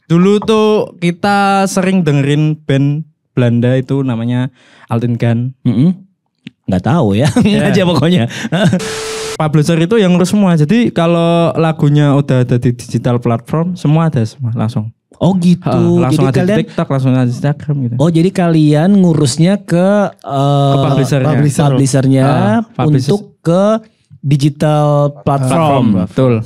Dulu tuh kita sering dengerin band Belanda itu namanya Altin Gun. Nggak tahu ya, aja pokoknya. Publisher itu yang ngurus semua. Jadi kalau lagunya udah ada di digital platform, semua ada semua langsung. Oh gitu. Langsung jadi ada kalian di TikTok, langsung ada di Instagram gitu. Oh jadi kalian ngurusnya ke publishernya untuk ke digital platform. Betul.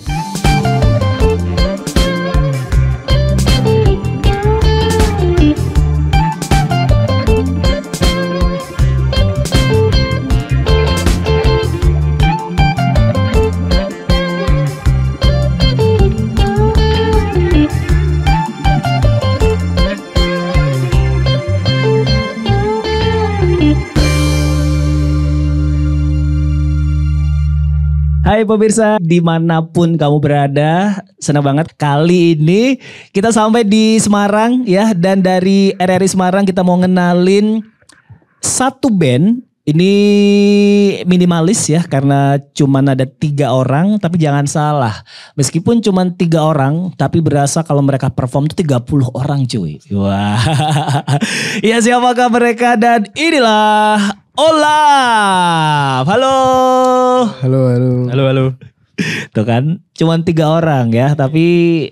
Hai pemirsa, dimanapun kamu berada, senang banget kali ini kita sampai di Semarang ya. Dan dari RRI Semarang kita mau ngenalin satu band. Ini minimalis ya karena cuman ada 3 orang. Tapi jangan salah, meskipun cuman 3 orang tapi berasa kalau mereka perform tuh 30 orang cuy. Wah, ya siapakah mereka? Dan inilah Olaf. Halo. Halo. Tuh kan, cuman 3 orang ya, tapi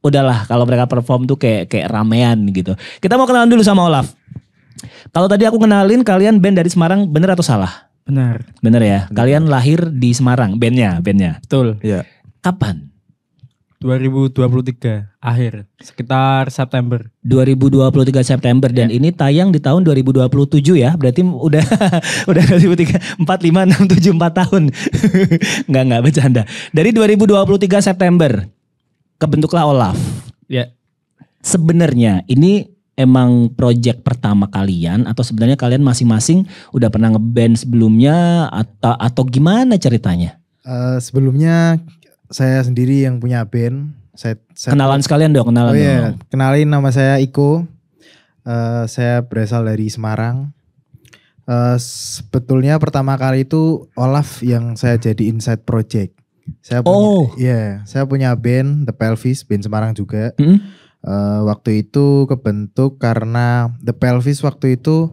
udahlah kalau mereka perform tuh kayak ramean gitu. Kita mau kenalan dulu sama Olaf. Kalau tadi aku kenalin kalian band dari Semarang, bener atau salah? Benar. Bener ya. Kalian lahir di Semarang, bandnya. Betul. Iya. Kapan? 2023 akhir, sekitar September. 2023 September dan ini tayang di tahun 2027 ya. Berarti udah 2003 4 5 6 7 4 tahun. Enggak bercanda. Dari 2023 September kebentuklah Olaf. Ya. Sebenarnya ini emang project pertama kalian atau sebenarnya kalian masing-masing udah pernah ngeband sebelumnya atau gimana ceritanya? Sebelumnya saya sendiri yang punya band. Saya kenalan sekalian dong, kenalan dong. Iya, kenalin nama saya Iko. Saya berasal dari Semarang. Sebetulnya pertama kali itu Olaf yang saya jadi inside project. Saya punya band The Pelvis, band Semarang juga. Waktu itu kebentuk karena The Pelvis waktu itu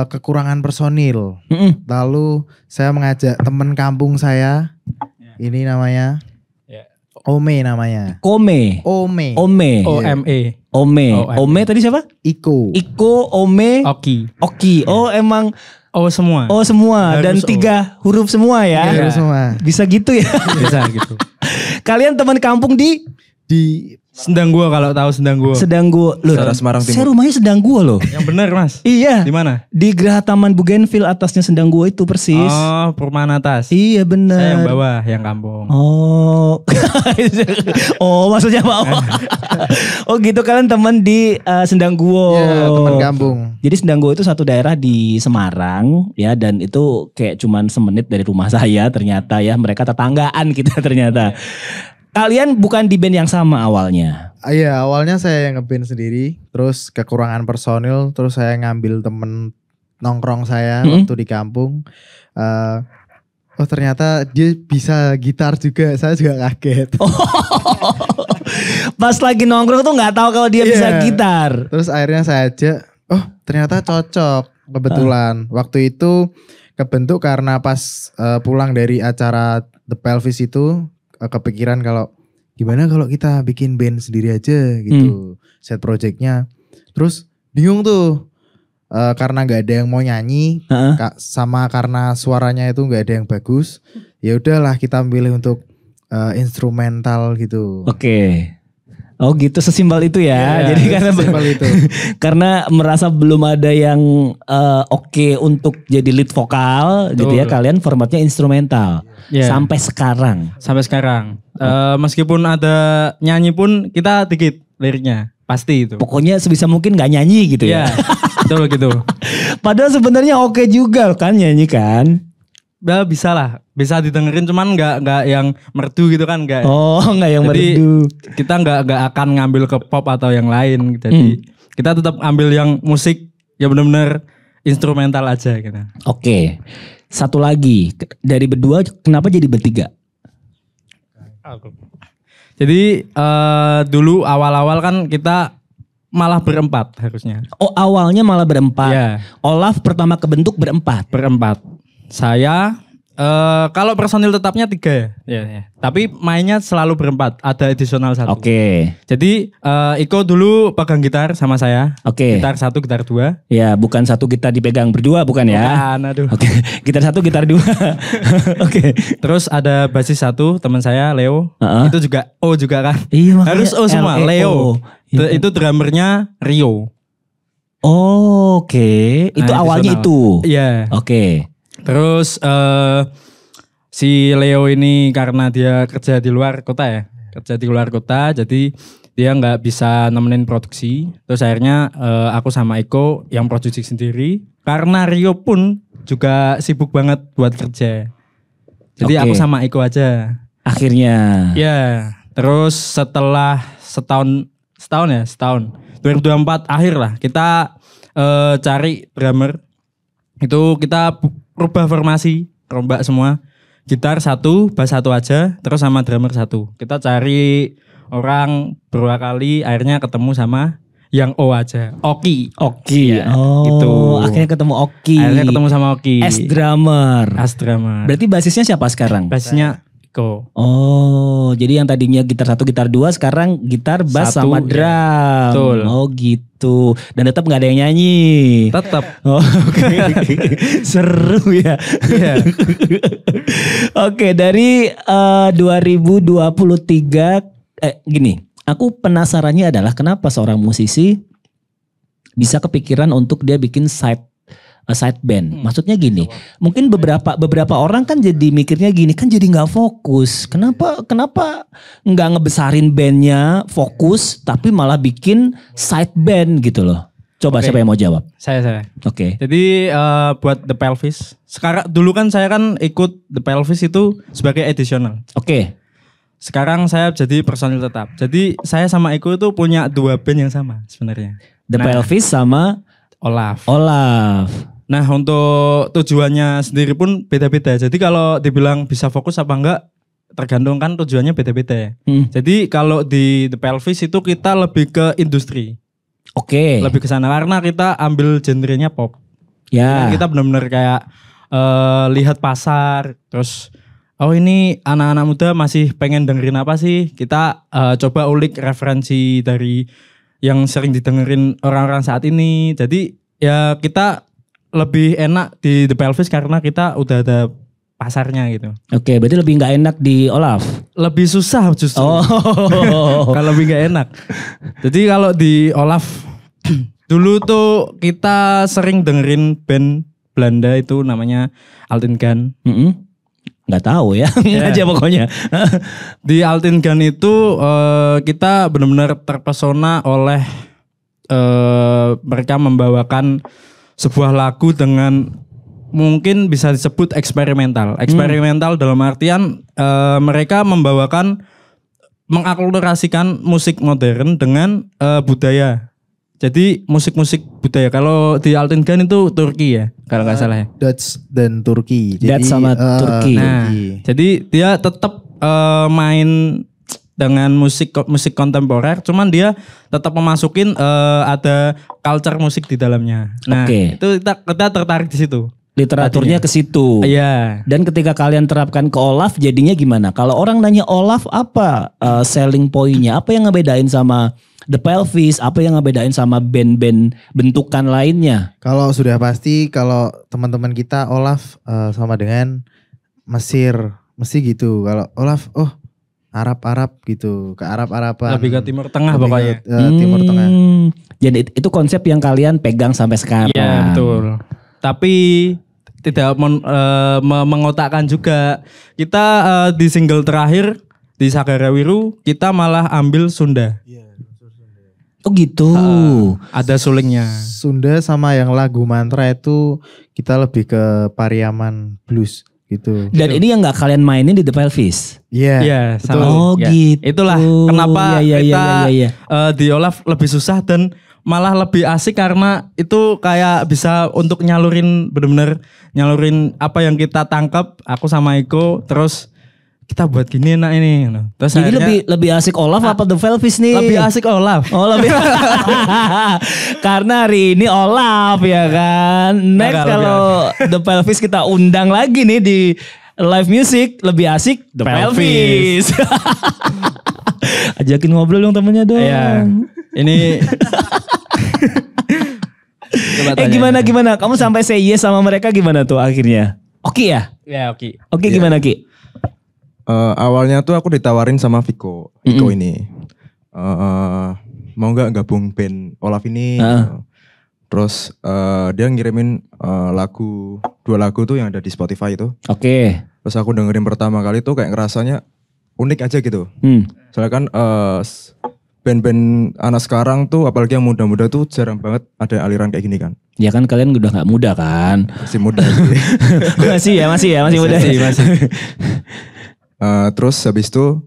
kekurangan personil. Lalu saya mengajak teman kampung saya. Ini namanya Ome namanya. Ome. OME. Ome tadi siapa? Iko, Ome, Oki. Oh emang semua. Oh semua. Dan Harus 3 huruf semua ya. Iya, semua. Bisa gitu ya. Bisa gitu. Kalian teman kampung di Sendang Gua, kalau tahu Sendang Gua. Sedang Gua. Loh, Daerah Semarang Timur. saya rumahnya Sedang Gua loh. Yang benar, Mas. Iya. Di mana? Di Geraha Taman Bougainville, atasnya Sendang Gua itu persis. Oh, perumahan atas. Iya benar. Saya yang bawah, yang kampung. Oh. Oh, maksudnya apa? Oh gitu, kalian teman di Sendang Gua. Iya, teman kampung. Jadi Sendang Gua itu satu daerah di Semarang ya, dan itu kayak cuman semenit dari rumah saya ternyata ya. Mereka tetanggaan kita ternyata. Kalian bukan di band yang sama awalnya? Iya, awalnya saya yang ngeband sendiri, terus kekurangan personil, terus saya ngambil temen nongkrong saya waktu di kampung. Oh ternyata dia bisa gitar juga, saya juga kaget. Pas lagi nongkrong tuh nggak tahu kalau dia bisa gitar. Terus akhirnya saya ajak, oh ternyata cocok. Kebetulan waktu itu kebentuk karena pas pulang dari acara The Pelvis itu, kepikiran kalau gimana kalau kita bikin band sendiri aja gitu, set projectnya. Terus bingung tuh karena nggak ada yang mau nyanyi, sama karena suaranya itu nggak ada yang bagus. Ya udahlah kita milih untuk instrumental gitu. Oke. Oh gitu, sesimpel itu ya. Ya, jadi karena itu. karena merasa belum ada yang oke untuk jadi lead vokal gitu ya, kalian formatnya instrumental. Sampai sekarang. Meskipun ada nyanyi pun kita dikit liriknya. Pasti itu. Pokoknya sebisa mungkin gak nyanyi gitu ya. Betul gitu. Padahal sebenarnya oke juga kan nyanyi kan. Ya bisa lah, bisa didengerin, cuman nggak yang merdu gitu kan, nggak. Oh nggak yang jadi, merdu. Kita nggak akan ngambil ke pop atau yang lain. Jadi kita tetap ambil yang musik ya benar-benar instrumental aja gitu. Oke. Satu lagi, dari berdua kenapa jadi bertiga? Jadi dulu awal-awal kan kita malah berempat harusnya. Oh awalnya malah berempat. Iya. Olaf pertama kebentuk berempat. Berempat. Saya kalau personil tetapnya 3 ya. Ya. Tapi mainnya selalu berempat. Ada additional 1. Oke. Jadi Iko dulu pegang gitar sama saya. Oke. Gitar 1, gitar 2. Ya bukan satu gitar dipegang berdua bukan ya? Bukan, aduh. Oke. Gitar 1, gitar 2. Oke. Terus ada basis 1 teman saya Leo. Uh-uh. Itu juga O juga kan. Iya, makanya Harus O semua. L-E-O. Leo. Iya. Itu drummernya Rio. Oke. Itu Nah, awalnya additional. itu. Iya. Oke. Terus si Leo ini karena dia kerja di luar kota ya, kerja di luar kota, jadi dia nggak bisa nemenin produksi. Terus akhirnya aku sama Eko yang produksi sendiri. Karena Rio pun juga sibuk banget buat kerja. Jadi Oke. aku sama Eko aja. Akhirnya. Ya, terus setelah setahun 2024 akhir lah kita cari drummer. Itu kita rubah formasi, rombak semua. Gitar 1, bass 1 aja, terus sama drummer 1. Kita cari orang beberapa kali, akhirnya ketemu sama yang O aja, Oki. Oki. Ya, Oh, gitu. akhirnya ketemu Oki. Akhirnya ketemu sama Oki. S drummer. As drummer. Berarti basisnya siapa sekarang? Bassnya Iko. Oh, jadi yang tadinya gitar 1, gitar 2 sekarang gitar, bass Satu, sama ya. drum. Betul. Oh gitu. Dan tetap nggak ada yang nyanyi. Tetap. Oh, oke. Seru ya. Iya. Oke, dari 2023 gini, aku penasarannya adalah kenapa seorang musisi bisa kepikiran untuk dia bikin side band. Maksudnya gini, mungkin beberapa orang kan jadi mikirnya gini, kan jadi nggak fokus. Kenapa nggak ngebesarin bandnya, fokus, tapi malah bikin side band gitu loh. Coba Oke. siapa yang mau jawab? Saya. Oke. Jadi buat The Pelvis, sekarang dulu kan saya kan ikut The Pelvis itu sebagai additional. Oke. Sekarang saya jadi personil tetap. Jadi saya sama Eko itu punya 2 band yang sama sebenarnya. The Pelvis sama Olaf. Olaf. Nah untuk tujuannya sendiri pun beda-beda. Jadi kalau dibilang bisa fokus apa enggak tergantung kan tujuannya beda-beda ya. Jadi kalau di The Pelvis itu kita lebih ke industri. Oke. Lebih ke sana karena kita ambil genrenya pop. Ya. Kita benar-benar kayak lihat pasar, terus oh ini anak-anak muda masih pengen dengerin apa sih? Kita coba ulik referensi dari yang sering didengerin orang-orang saat ini. Jadi ya kita lebih enak di The Pelvis karena kita udah ada pasarnya gitu. Oke, berarti lebih nggak enak di Olaf. Lebih susah justru. Oh. Kalau lebih nggak enak. Jadi kalau di Olaf dulu tuh kita sering dengerin band Belanda itu namanya Altin Gun. Nggak tahu ya, aja pokoknya. Di Altin Gun itu kita benar-benar terpesona oleh mereka membawakan sebuah lagu dengan mungkin bisa disebut eksperimental. Eksperimental dalam artian mereka mengakulturasikan musik modern dengan budaya. Jadi musik-musik budaya. Kalau di Altin Gun itu Turki ya, kalau nggak salah ya. Dutch dan Turki. Dutch sama Turki. Nah, jadi dia tetap main dengan musik kontemporer, cuman dia tetap memasukin ada culture musik di dalamnya. Nah, Oke. itu kita tertarik di situ. Literaturnya ke situ. Iya. Dan ketika kalian terapkan ke Olaf jadinya gimana? Kalau orang nanya Olaf apa selling point-nya? Apa yang ngebedain sama The Pelvis? Apa yang ngebedain sama band-band bentukan lainnya? Kalau sudah pasti kalau teman-teman kita Olaf sama dengan Mesir, mesti gitu. Kalau Olaf Arab gitu, ke Arab-Araban. Lebih ke Timur Tengah Lebih pokoknya. ke, Timur Tengah. Jadi itu konsep yang kalian pegang sampai sekarang. Iya, betul. Tapi tidak mengotakkan juga. Kita di single terakhir di Sagara Wiru kita malah ambil Sunda. Oh gitu. Ada sulingnya. Sunda sama yang lagu mantra itu kita lebih ke Pariaman blues gitu. Dan ini yang nggak kalian mainin di The Pelvis. Iya. Iya, betul. sama. Oh Ya. gitu. Itulah kenapa Iya, iya, kita iya. di Olaf lebih susah dan malah lebih asik karena itu kayak bisa untuk nyalurin bener-bener nyalurin apa yang kita tangkap, aku sama Iko, terus kita buat gini enak ini. Terus Jadi akhirnya lebih asik Olaf apa The Velvis nih? lebih asik Olaf. Oh lebih karena hari ini Olaf ya kan. Next Enggak, kalau The Pelvis kita undang lagi nih di live music lebih asik The Pelvis. Ajakin ngobrol dong temennya dong. Iya. Ini Coba tanya. Gimana? Kamu sampai say yes sama mereka gimana tuh akhirnya? Oke ya? Ya, oke. Oke gimana Ki? Awalnya tuh aku ditawarin sama Viko ini. Mau nggak gabung band Olaf ini? Terus dia ngirimin dua lagu tuh yang ada di Spotify itu. Oke. Terus aku dengerin pertama kali tuh kayak ngerasanya unik aja gitu. Soalnya kan band-band anak sekarang tuh apalagi yang muda-muda tuh jarang banget ada aliran kayak gini kan. Ya kan kalian udah gak muda kan? Masih muda sih. masih muda. Masih. Terus habis itu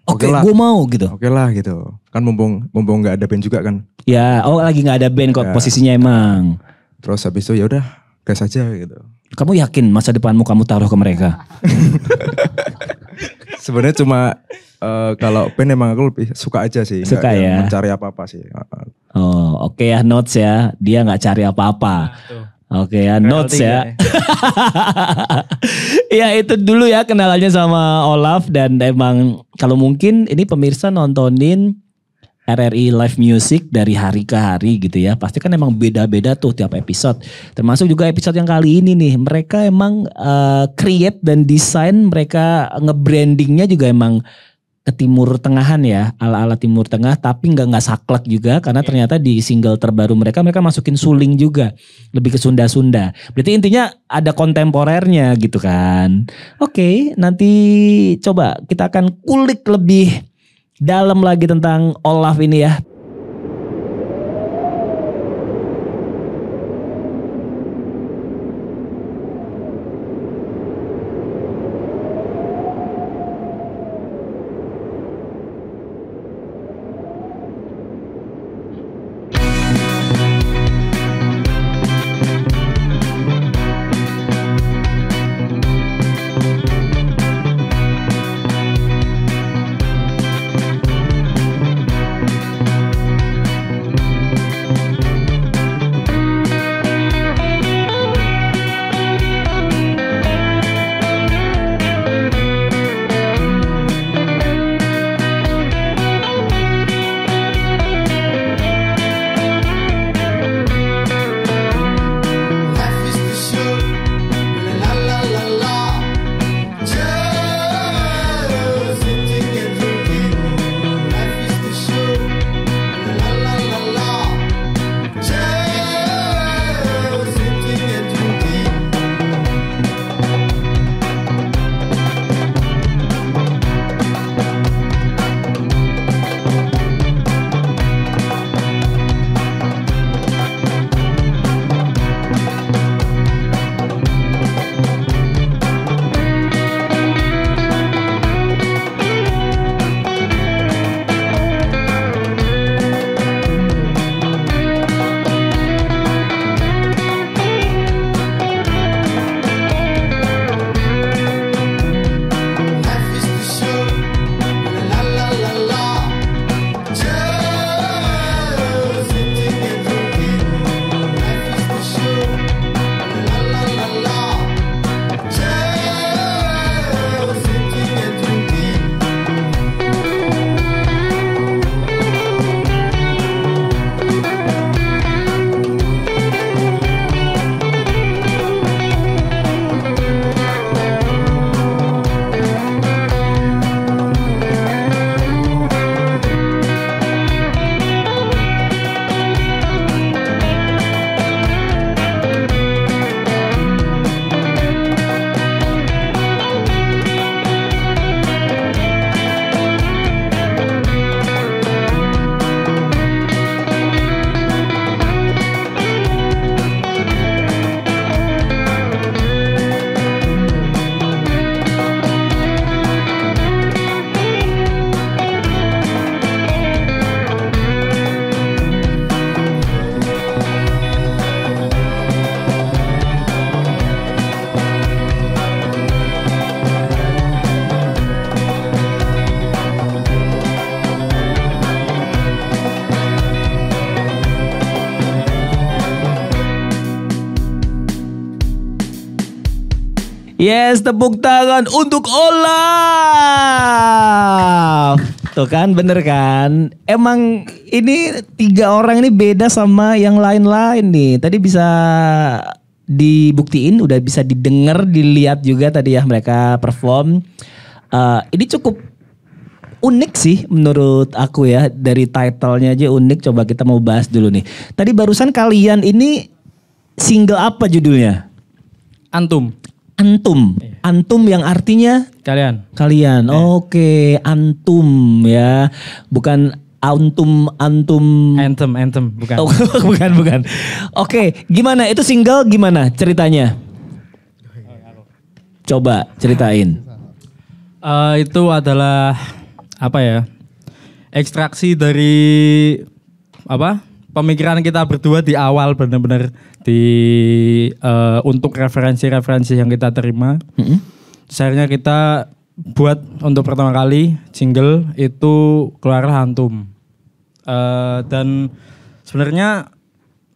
Oke, lah. gue mau gitu. Oke lah gitu. Kan mumpung nggak ada band juga kan. Ya, lagi nggak ada band kok Ya. posisinya emang. Terus habis itu ya udah gas aja gitu. Kamu yakin masa depanmu kamu taruh ke mereka? Sebenarnya cuma kalau band emang aku lebih suka aja sih. Nggak Suka yang ya? mencari apa-apa sih. Oh, oke ya notes ya. Dia nggak cari apa-apa. Oke ya notes ya. Ya itu dulu ya kenalannya sama Olaf dan emang kalau mungkin ini pemirsa nontonin RRI Live Music dari hari ke hari gitu ya. Pasti kan emang beda-beda tuh tiap episode. Termasuk juga episode yang kali ini nih. Mereka emang create dan desain mereka nge-brandingnya juga emang ke timur tengahan ya. Ala-ala timur tengah tapi nggak saklek juga. Karena ternyata di single terbaru mereka masukin suling juga. Lebih ke Sunda-Sunda. Berarti intinya ada kontemporernya gitu kan. Oke, nanti coba kita akan kulik lebih dalam lagi tentang Olaf ini ya. Yes, tepuk tangan untuk Olaf. Tuh kan, bener kan? Emang ini 3 orang ini beda sama yang lain-lain nih. Tadi bisa dibuktiin, udah bisa didengar, dilihat juga tadi ya mereka perform. Ini cukup unik sih menurut aku ya. Dari title-nya aja unik. Coba kita mau bahas dulu nih. Tadi barusan kalian ini single apa judulnya? Antum. Antum yang artinya Kalian. kalian. Oke, antum ya. Bukan antum. Anthem bukan. Oh, bukan. Oke, gimana? Itu single gimana ceritanya? Coba ceritain. Itu adalah apa ya? Ekstraksi dari apa? Pemikiran kita berdua di awal benar-benar untuk referensi-referensi yang kita terima. Terus akhirnya kita buat untuk pertama kali single itu keluarlah Antum. Dan sebenarnya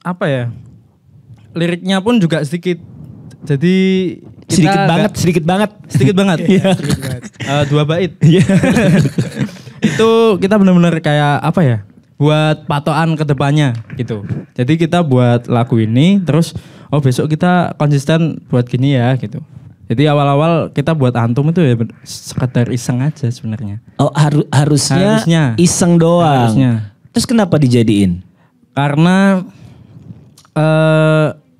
apa ya? Liriknya pun juga sedikit. Jadi Sedikit banget. sedikit banget. Iya. 2 bait. Itu kita benar-benar kayak apa ya? Buat patokan ke depannya gitu. Jadi kita buat lagu ini terus besok kita konsisten buat gini ya gitu. Jadi awal-awal kita buat Antum itu ya sekedar iseng aja sebenarnya. Oh, harusnya iseng doang. Harusnya. Terus kenapa dijadiin? Karena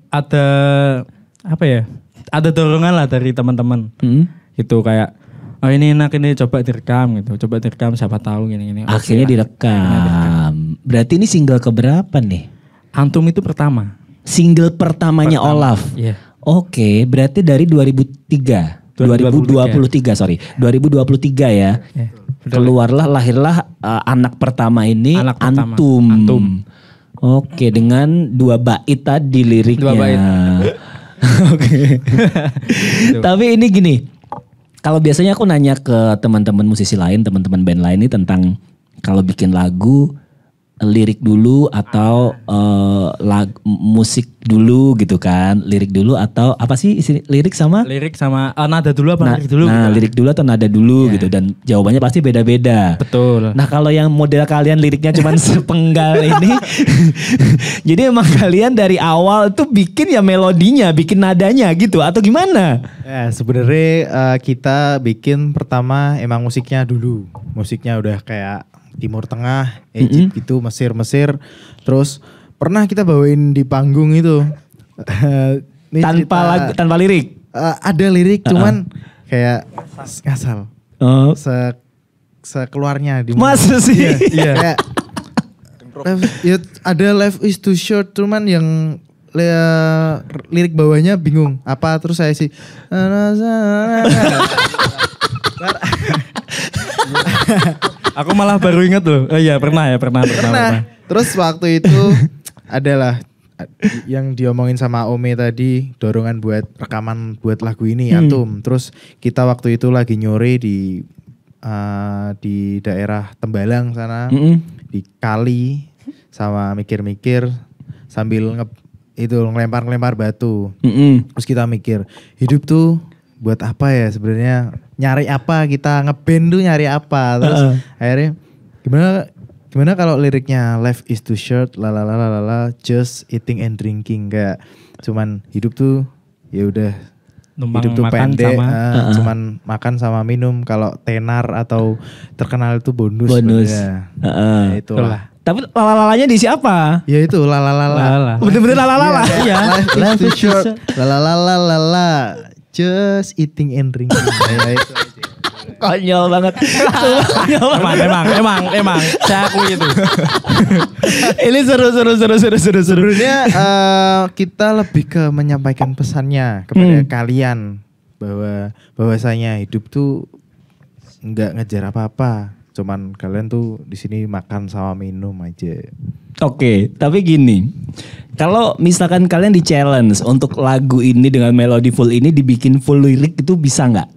ada apa ya? Ada dorongan lah dari teman-teman. Gitu kayak ini enak ini coba direkam gitu. Coba direkam siapa tahu gini-gini. Akhirnya direkam. Berarti ini single keberapa nih? Antum itu pertama. Single pertamanya Olaf. Iya. Oke, berarti dari 2003. 2023 sorry. 2023 ya. Keluarlah lahirlah anak pertama ini Anak pertama. Antum. Oke, dengan 2 bait tadi liriknya. 2 bait. Oke. Tapi ini gini. Kalau biasanya aku nanya ke teman-teman musisi lain, teman-teman band lain ini tentang kalau bikin lagu lirik dulu atau musik dulu gitu kan, lirik dulu atau apa sih lirik sama nada dulu apa lirik dulu? Nah, lirik dulu atau nada dulu gitu dan jawabannya pasti beda-beda. Betul. Nah, kalau yang model kalian liriknya cuma sepenggal ini, jadi emang kalian dari awal tuh bikin ya melodinya, bikin nadanya gitu atau gimana? Ya sebenarnya kita bikin pertama emang musiknya dulu. Musiknya udah kayak Timur Tengah, Egypt gitu, Mesir. Terus pernah kita bawain di panggung itu. Ini Tanpa lirik? Ada lirik cuman kayak ngasal. Oh. Sekeluarnya di Masa sih? Iya. Kayak, ada life is too short cuman yang lirik bawahnya bingung apa terus saya sih Aku malah baru ingat loh. Oh iya pernah. Terus waktu itu adalah yang diomongin sama Ome tadi dorongan buat rekaman buat lagu ini Antum. Terus kita waktu itu lagi nyore di daerah Tembalang sana di kali sama mikir-mikir sambil ngelempar batu. Terus kita mikir hidup tuh buat apa ya sebenarnya, nyari apa, kita ngeband tuh nyari apa. Terus akhirnya gimana kalau liriknya life is too short lalalala just eating and drinking, kayak cuman hidup tuh ya udah hidup tuh pendek, cuman makan sama minum, kalau tenar atau terkenal itu bonus. Ya, itulah. Tapi lalalanya di siapa? Ya itu lalalala. Bener-bener lalalala. Iya. Life is too short lalalala just eating and drinking. Ya, itu aja. Konyol banget. Emang saya akui itu. Ini seru. Sebenarnya kita lebih ke menyampaikan pesannya kepada kalian bahwasanya hidup tuh nggak ngejar apa-apa, cuman kalian tuh di sini makan sama minum aja. Oke, tapi gini, kalau misalkan kalian di challenge untuk lagu ini dengan melodi full ini dibikin full lirik itu bisa nggak?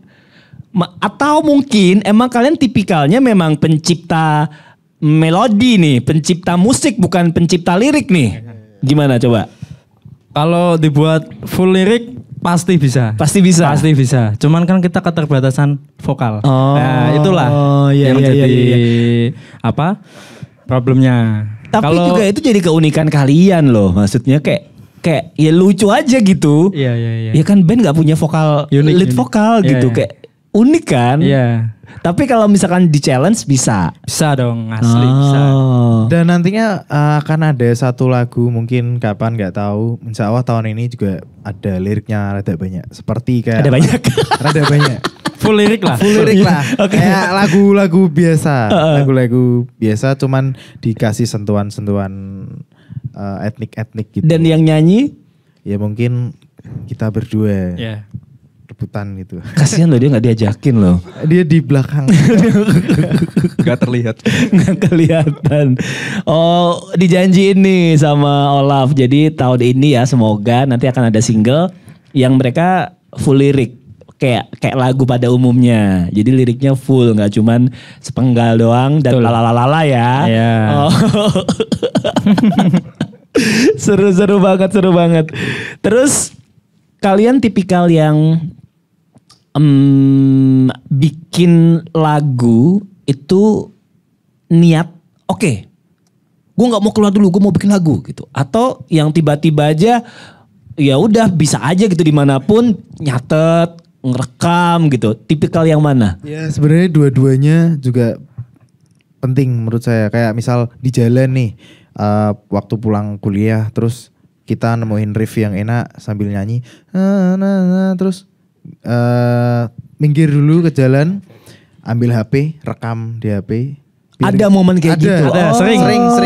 Atau mungkin emang kalian tipikalnya memang pencipta melodi nih, pencipta musik bukan pencipta lirik nih? Gimana coba? Kalau dibuat full lirik Pasti bisa. Pasti bisa. Pasti bisa. Cuman kan kita keterbatasan vokal. Oh, Nah, itulah iya, yang iya, jadi iya. apa? Problemnya. Tapi juga itu jadi keunikan kalian loh. Maksudnya kayak ya lucu aja gitu. Iya. Ya kan band gak punya vokal lead unik. vokal Iya, gitu iya. kayak unik kan. Iya. Tapi kalau misalkan di challenge bisa. Bisa dong, asli bisa. Dan nantinya akan ada satu lagu mungkin kapan nggak tahu. Insya Allah tahun ini juga ada liriknya rada banyak. Seperti kayak Ada banyak. rada banyak. Full lirik lah. Full lirik lah. Kayak lagu-lagu biasa. Lagu-lagu biasa cuman dikasih sentuhan-sentuhan etnik-etnik gitu. Dan yang nyanyi Ya mungkin kita berdua Iya. rebutan gitu. kasihan loh dia gak diajakin loh. Dia di belakang. Gak terlihat. Nggak kelihatan. Oh, dijanjiin nih sama Olaf. Jadi tahun ini ya semoga nanti akan ada single yang mereka full lirik. Kayak lagu pada umumnya. Jadi liriknya full, nggak cuman sepenggal doang dan Betul. lalalala ya. Iya. Oh. Seru banget. Terus kalian tipikal yang bikin lagu itu niat, oke, gue nggak mau keluar dulu, gue mau bikin lagu gitu. Atau yang tiba-tiba aja, ya udah bisa aja gitu dimanapun nyatet, ngerekam gitu. Tipikal yang mana? Ya sebenarnya dua-duanya juga penting menurut saya. Kayak misal di jalan nih, waktu pulang kuliah, terus kita nemuin riff yang enak sambil nyanyi, terus minggir dulu ke jalan, ambil HP, rekam di HP. Ada momen kayak gitu? Ada, sering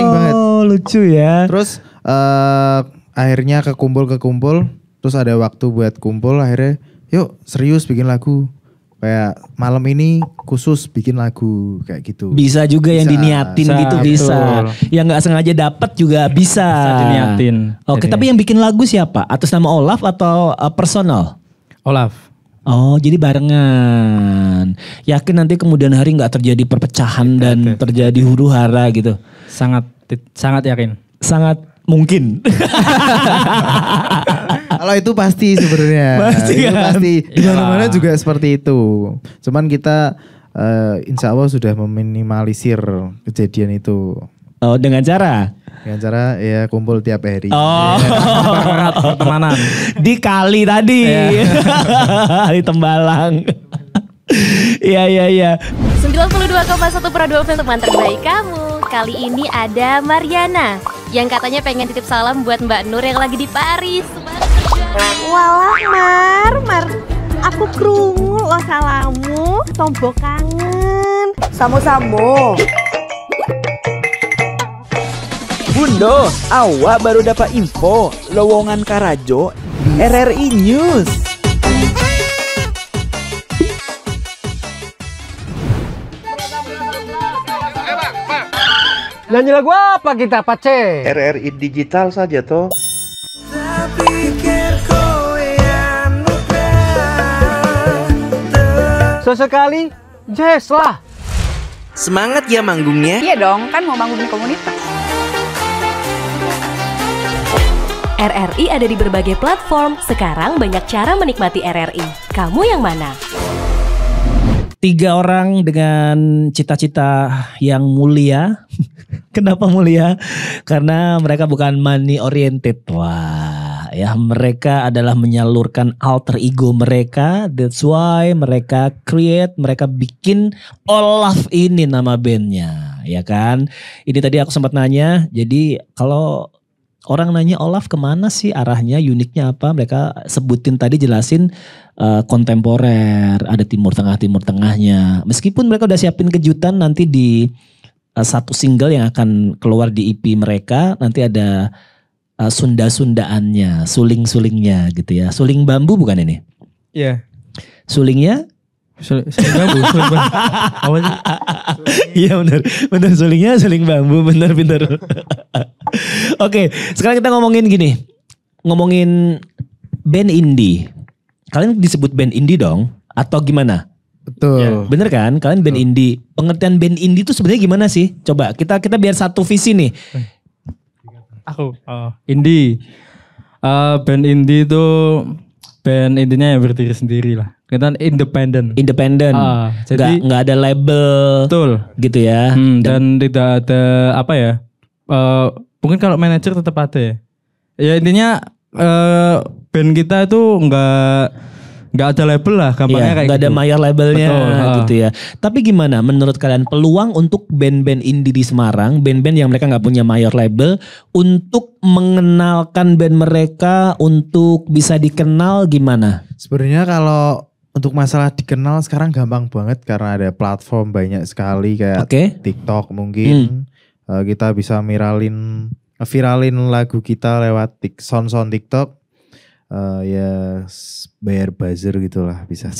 banget. Oh lucu ya. Terus akhirnya kekumpul, terus ada waktu buat kumpul, akhirnya yuk serius bikin lagu. Kayak malam ini khusus bikin lagu kayak gitu. Bisa juga yang Bisa. diniatin Bisa, gitu bisa. betul. Yang nggak sengaja dapet juga bisa. Bisa diniatin. Oke, Jadi- tapi yang bikin lagu siapa? Atas nama Olaf atau personal? Olaf. Oh, jadi barengan. Yakin nanti kemudian hari nggak terjadi perpecahan dan terjadi huru hara gitu? Sangat yakin. Sangat mungkin. Kalau itu pasti sebenarnya. Pasti Itu kan? pasti. Di mana-mana juga seperti itu. Cuman kita insya Allah sudah meminimalisir kejadian itu. Oh, dengan cara? Dengan cara ya kumpul tiap hari. Oh, Erat pertemanan. di kali tadi. Di Tembalang. Iya. 92,1 Prado FM teman terbaik kamu. Kali ini ada Mariana yang katanya pengen titip salam buat Mbak Nur yang lagi di Paris. Walah Mar, aku krungu lo salamu, tombok kangen. Samo-samo. Bundo, awak baru dapat info lowongan Karajo di RRI News. Nyanyi lagu apa kita, Pace? RRI digital saja toh. Sesekali jazz lah. Semangat ya manggungnya. Iya dong, kan mau bangun komunitas. RRI ada di berbagai platform. Sekarang banyak cara menikmati RRI. Kamu yang mana? 3 orang dengan cita-cita yang mulia. Kenapa mulia? Karena mereka bukan money oriented. Wah, ya mereka adalah menyalurkan alter ego mereka. That's why mereka create, mereka bikin Olaf ini nama bandnya, ya kan? Ini tadi aku sempat nanya. Jadi kalau orang nanya Olaf kemana sih arahnya, uniknya apa? Mereka sebutin tadi, jelasin kontemporer, ada timur tengahnya. Meskipun mereka udah siapin kejutan nanti di satu single yang akan keluar di EP mereka, nanti ada sunda-sundaannya, suling-sulingnya gitu ya. Suling bambu bukan ini? Iya. Sulingnya? Suling bambu. Apa sih? Iya benar sulingnya suling bambu, benar. Oke, sekarang kita ngomongin gini, ngomongin band indie. Kalian disebut band indie dong, atau gimana? Betul. Bener kan? Kalian band indie. Pengertian band indie itu sebenarnya gimana sih? Coba kita biar satu visi nih. Aku. Indie. Band indie itu band intinya ya berdiri sendiri lah. Kita independen. Independen. Jadi nggak ada label. Betul. Gitu ya. Dan tidak ada apa ya? Mungkin kalau manajer tetap ada ya. Ya intinya band kita itu nggak ada label lah, gampangnya kayak nggak gitu. ada mayor labelnya. Betul, gitu ya. Tapi gimana menurut kalian peluang untuk band-band indie di Semarang, band-band yang mereka nggak punya mayor label, untuk mengenalkan band mereka, untuk bisa dikenal gimana? Sebenarnya kalau untuk masalah dikenal sekarang gampang banget karena ada platform banyak sekali kayak TikTok mungkin. Kita bisa viralin lagu kita lewat sound TikTok. Ya bayar buzzer gitulah bisa.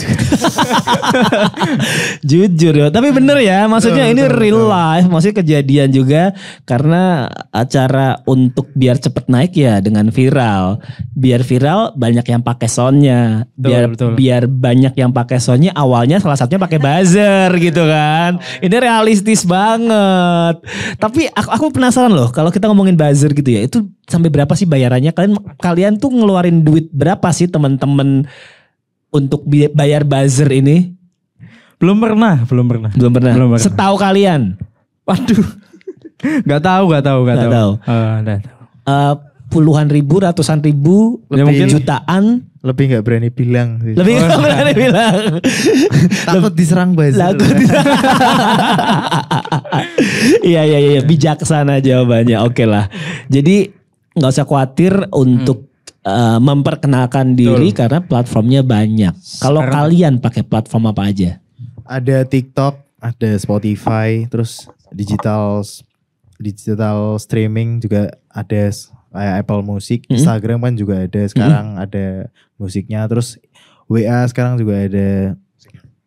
Jujur ya, tapi bener ya, maksudnya ini real life, maksudnya kejadian juga karena acara untuk biar cepet naik ya dengan viral. Biar viral banyak yang pakai soundnya, biar banyak yang pakai soundnya awalnya salah satunya pakai buzzer gitu kan. Ini realistis banget. Tapi aku penasaran loh, kalau kita ngomongin buzzer gitu ya, itu sampai berapa sih bayarannya? Kalian tuh ngeluarin duit berapa sih teman-teman untuk bayar buzzer ini? Belum pernah. Setahu kalian? Waduh. Gak tahu. Puluhan ribu, ratusan ribu, mungkin jutaan. Lebih nggak berani bilang. Takut diserang buzzer. Iya, bijaksana jawabannya. Oke lah. Jadi nggak usah khawatir untuk memperkenalkan diri karena platformnya banyak. Kalau kalian pakai platform apa aja? Ada TikTok, ada Spotify, terus digital streaming juga ada kayak Apple Music, Instagram kan juga ada sekarang ada musiknya, terus WA sekarang juga ada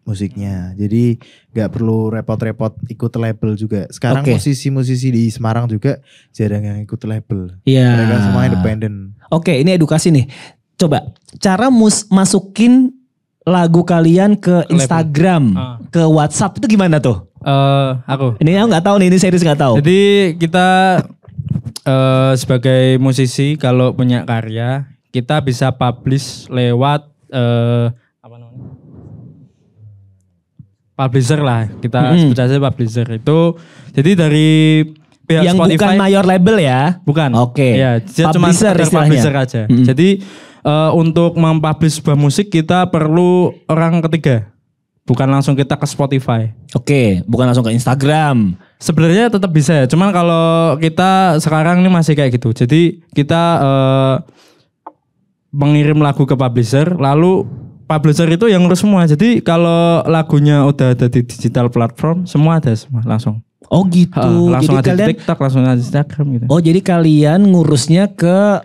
musiknya. Jadi nggak perlu repot-repot ikut label juga. Sekarang musisi-musisi di Semarang juga jarang yang ikut label. Iya. Mereka semua independen. Oke, ini edukasi nih. Coba cara masukin lagu kalian ke Instagram, ke WhatsApp itu gimana tuh? Aku. Ini aku nggak tahu nih, ini serius nggak tahu. Jadi kita sebagai musisi kalau punya karya kita bisa publish lewat publisher lah, kita sebut saja publisher itu. Jadi dari pihak yang Spotify, bukan mayor label ya? Bukan. Oke. Ya, cuma publisher aja. Jadi untuk mempublish sebuah musik kita perlu orang ketiga. Bukan langsung kita ke Spotify. Oke, bukan langsung ke Instagram. Sebenarnya tetap bisa ya. Cuman kalau kita sekarang ini masih kayak gitu. Jadi kita mengirim lagu ke publisher, lalu publisher itu yang ngurus semua. Jadi kalau lagunya udah ada di digital platform, semua ada semua langsung. Oh gitu. Langsung jadi ada kalian, di TikTok, langsung ada di Instagram gitu. Oh jadi kalian ngurusnya ke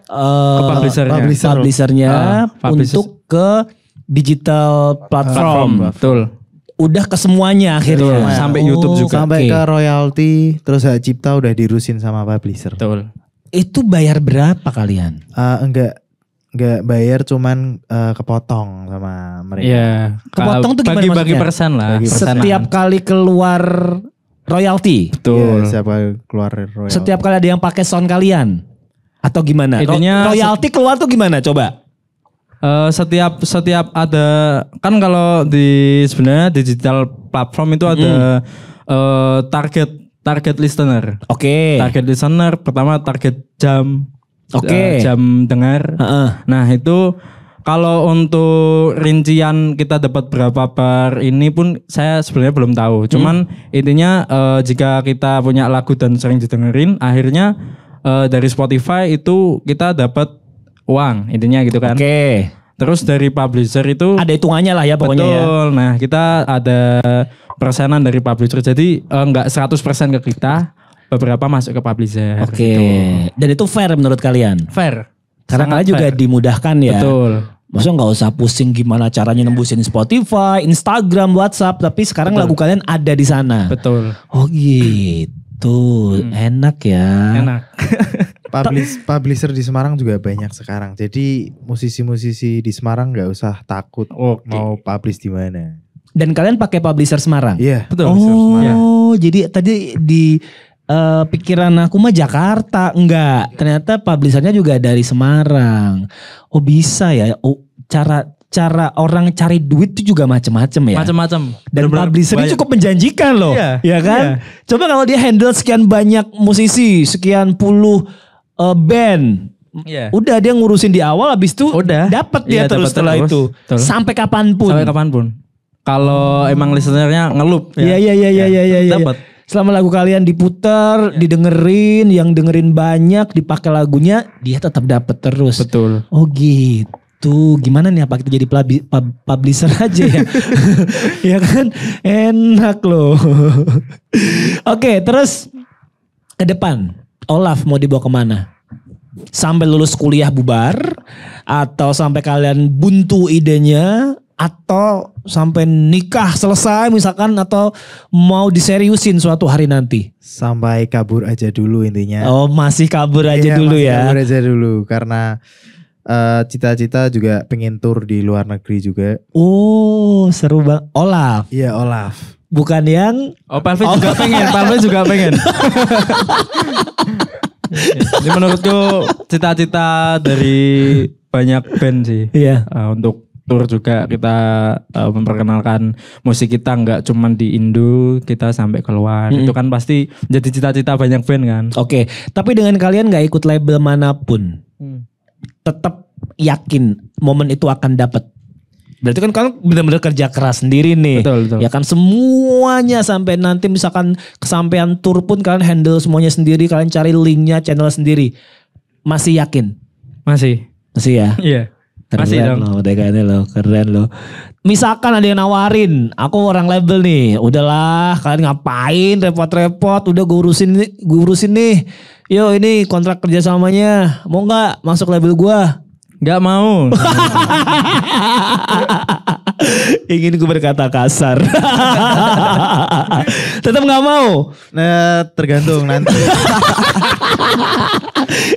publishernya untuk ke digital platform. Betul. Udah ke semuanya akhirnya. Betul. Sampai YouTube juga. Sampai ke royalti, terus hak cipta udah diurusin sama publisher. Betul. Itu bayar berapa kalian? Enggak bayar, cuman kepotong sama mereka. Iya. Kepotong tuh gimana bagi maksudnya? persen lah. Setiap kali keluar royalti. Betul. Ya, keluar royalti. Setiap kali ada yang pakai sound kalian atau gimana? Intinya royalti keluar tuh gimana? Coba. Setiap ada kan kalau di sebenarnya digital platform itu ada target listener. Oke. Target listener pertama target jam. Jam dengar. Nah itu kalau untuk rincian kita dapat berapa per ini pun saya sebenarnya belum tahu. Cuman intinya jika kita punya lagu dan sering didengerin, akhirnya dari Spotify itu kita dapat uang, intinya gitu kan. Oke. Terus dari publisher itu ada hitungannya lah ya pokoknya. Betul. Ya. Nah kita ada persenan dari publisher. Jadi enggak 100% ke kita. Beberapa masuk ke publisher. Oke. Gitu. Dan itu fair menurut kalian? Fair. Karena kalian juga dimudahkan ya. Betul. Maksudnya nggak usah pusing gimana caranya nembusin Spotify, Instagram, WhatsApp. Tapi sekarang lagu kalian ada di sana. Betul. Oh gitu. Enak ya. Enak. Publisher di Semarang juga banyak sekarang. Jadi musisi-musisi di Semarang nggak usah takut mau publish di mana. Dan kalian pakai publisher Semarang? Iya. Betul. Oh, jadi tadi di pikiran aku mah Jakarta, enggak. Ternyata publishernya juga dari Semarang. Oh bisa ya. Oh, cara orang cari duit itu juga macam-macam ya. Macam-macam. Dan Bener-bener publisher ini banyak. cukup menjanjikan loh. Iya, Ya kan? iya. Coba kalau dia handle sekian banyak musisi, sekian puluh band. Iya. Udah dia ngurusin di awal, habis itu Udah. dapat dia Iya, terus dapat setelah terus. itu. Betul. Sampai kapanpun. Sampai kapanpun. Kalau emang listenernya ngelup Iya. dapat. Selama lagu kalian diputar, didengerin, yang dengerin banyak, dipakai lagunya, dia tetap dapat terus. Betul. Oh gitu. Gimana nih, apa kita jadi publisher aja ya? Ya kan? Enak loh. Oke, terus ke depan Olaf mau dibawa kemana? Sampai lulus kuliah bubar? Atau sampai kalian buntu idenya? Atau sampai nikah selesai misalkan? Atau mau diseriusin suatu hari nanti? Sampai kabur aja dulu intinya. Oh masih kabur aja Iya, dulu masih ya? kabur aja dulu karena cita-cita juga pengen tour di luar negeri juga. Oh seru banget. Olaf. Iya Olaf. Bukan yang Oh, Palvin juga pengen. Palvin juga pengen. Ini menurutku cita-cita dari banyak band sih. Iya. Untuk tour juga kita memperkenalkan musik kita nggak cuman di Indo, kita sampai keluar. Itu kan pasti jadi cita-cita banyak band kan. Oke, tapi dengan kalian nggak ikut label manapun, tetap yakin momen itu akan dapat. Berarti kan kalian benar-benar kerja keras sendiri nih. Betul. Ya kan semuanya sampai nanti misalkan kesampaian tour pun kalian handle semuanya sendiri, kalian cari linknya, channel sendiri. Masih yakin? Masih. Masih ya? Iya. Masih Keren dong. loh, TKN loh, keren loh. Misalkan ada yang nawarin, aku orang label nih, udahlah kalian ngapain repot-repot, udah gue urusin nih. Yo ini kontrak kerjasamanya, mau nggak masuk label gua? Nggak mau. Ingin gue berkata kasar. Tetap nggak mau. Nah tergantung nanti.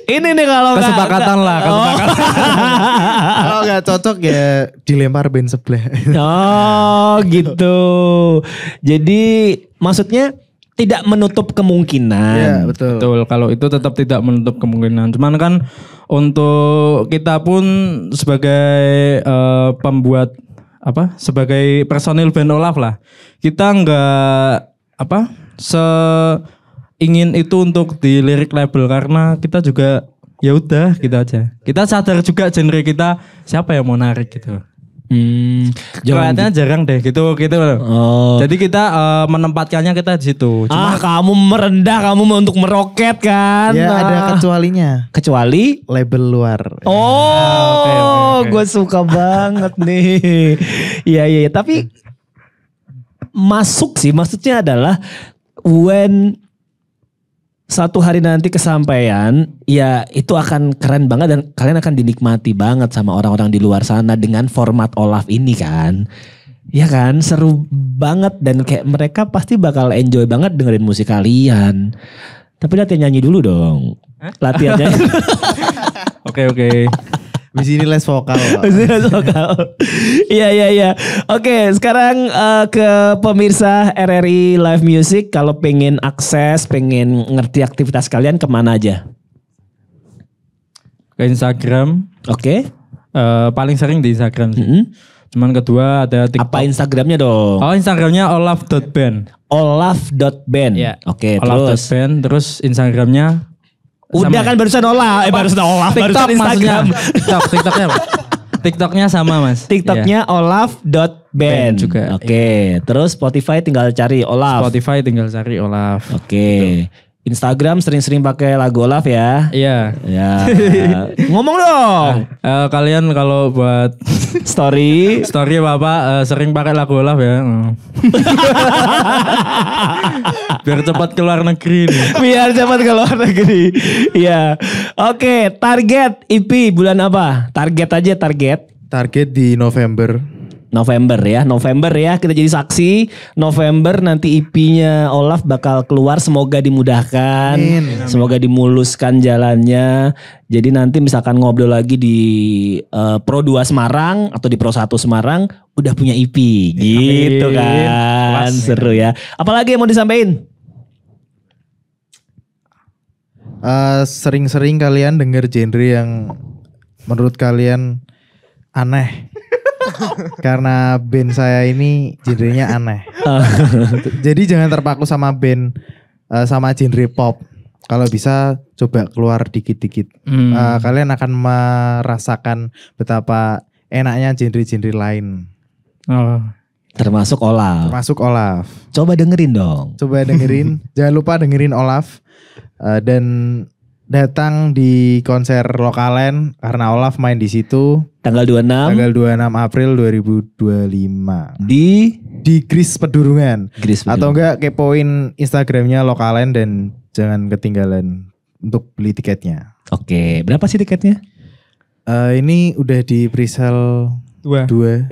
Ini nih kalau nggak- Kesepakatan lah, kesepakatan. Kalau nggak cocok ya dilempar band sebelah. Oh gitu. Jadi maksudnya tidak menutup kemungkinan. Iya betul. Betul, kalau itu tetap tidak menutup kemungkinan. Cuman kan untuk kita pun sebagai pembuat sebagai personil band Olaf lah, kita nggak ingin itu untuk dilirik label karena kita juga ya udah gitu aja. Kita sadar juga genre kita siapa yang mau narik gitu. Kelihatannya jarang deh gitu loh. Oh. Jadi kita menempatkannya kita di situ. Cuma Kamu merendah, kamu untuk meroket kan? Ya ada kecualinya. Kecuali? Label luar. Oh, gue suka banget nih. Iya. Tapi masuk sih, maksudnya adalah when satu hari nanti kesampaian, ya itu akan keren banget dan kalian akan dinikmati banget sama orang-orang di luar sana dengan format Olaf ini kan. Ya kan, seru banget dan kayak mereka pasti bakal enjoy banget dengerin musik kalian. Tapi latihan nyanyi dulu dong. Latihan nyanyi. Oke. Di sini les vokal. Pak. Iya. Oke, sekarang ke pemirsa RRI Live Music, kalau pengen akses, pengen ngerti aktivitas kalian kemana aja? Ke Instagram. Oke. Paling sering di Instagram sih. Cuman kedua ada TikTok. Apa Instagramnya dong? Oh, Instagramnya olaf.band. Olaf.band. Ya. Oke, terus. Olaf.band, terus Instagramnya Udah kan barusan Olaf, barusan Olaf, barusan TikTok maksudnya. Instagram. TikToknya apa? TikToknya sama mas. TikToknya olaf.band Band juga. Oke, terus Spotify tinggal cari Olaf. Spotify tinggal cari Olaf. Oke. Instagram sering-sering pakai lagu Olaf ya. Iya. Ya. Ngomong dong. Kalian kalau buat Story. apa sering pakai lagu Olaf ya. Biar cepat keluar negeri nih. Biar cepat ke luar negeri. Iya. Oke, target EP bulan apa? Target aja target. Target di November. November ya, kita jadi saksi. November nanti EP-nya Olaf bakal keluar, semoga dimudahkan. Amin. Semoga dimuluskan jalannya. Jadi nanti misalkan ngobrol lagi di Pro 2 Semarang atau di Pro 1 Semarang udah punya EP gitu kan. Seru ya. Apalagi yang mau disampaikan? Sering-sering kalian denger genre yang menurut kalian aneh. Karena band saya ini genrenya aneh. Jadi jangan terpaku sama band sama genre pop. Kalau bisa coba keluar dikit-dikit. Kalian akan merasakan betapa enaknya genre-genre lain. Termasuk Olaf. Coba dengerin dong. Jangan lupa dengerin Olaf. Dan datang di konser Lokalen karena Olaf main di situ. Tanggal 26 April 2025. Di Gris Pedurungan. Atau enggak kepoin Instagramnya Lokalen dan jangan ketinggalan untuk beli tiketnya. Oke, berapa sih tiketnya? Ini udah di presale 2. 2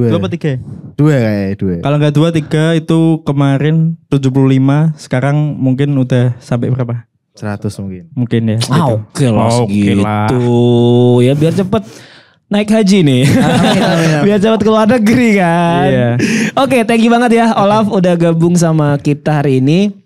apa 3? 2 kayak 2. Kalau enggak 2, 3 itu kemarin 75, sekarang mungkin udah sampai berapa? 100 mungkin. Mungkin ya. Oke lah segitu. Ya biar cepet naik haji nih. Biar cepet keluar negeri kan. Iya. Oke, thank you banget ya Olaf udah gabung sama kita hari ini.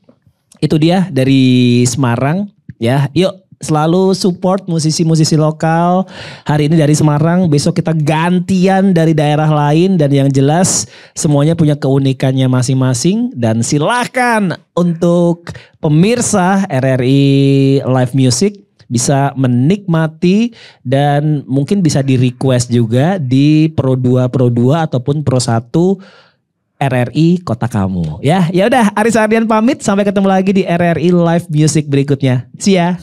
Itu dia dari Semarang ya. Yuk selalu support musisi-musisi lokal. Hari ini dari Semarang, besok kita gantian dari daerah lain. Dan yang jelas semuanya punya keunikannya masing-masing. Dan silahkan untuk pemirsa RRI Live Music bisa menikmati dan mungkin bisa di request juga di Pro 2 ataupun Pro 1 RRI Kota Kamu. Ya udah, Aris Ardian pamit, sampai ketemu lagi di RRI Live Music berikutnya. See ya.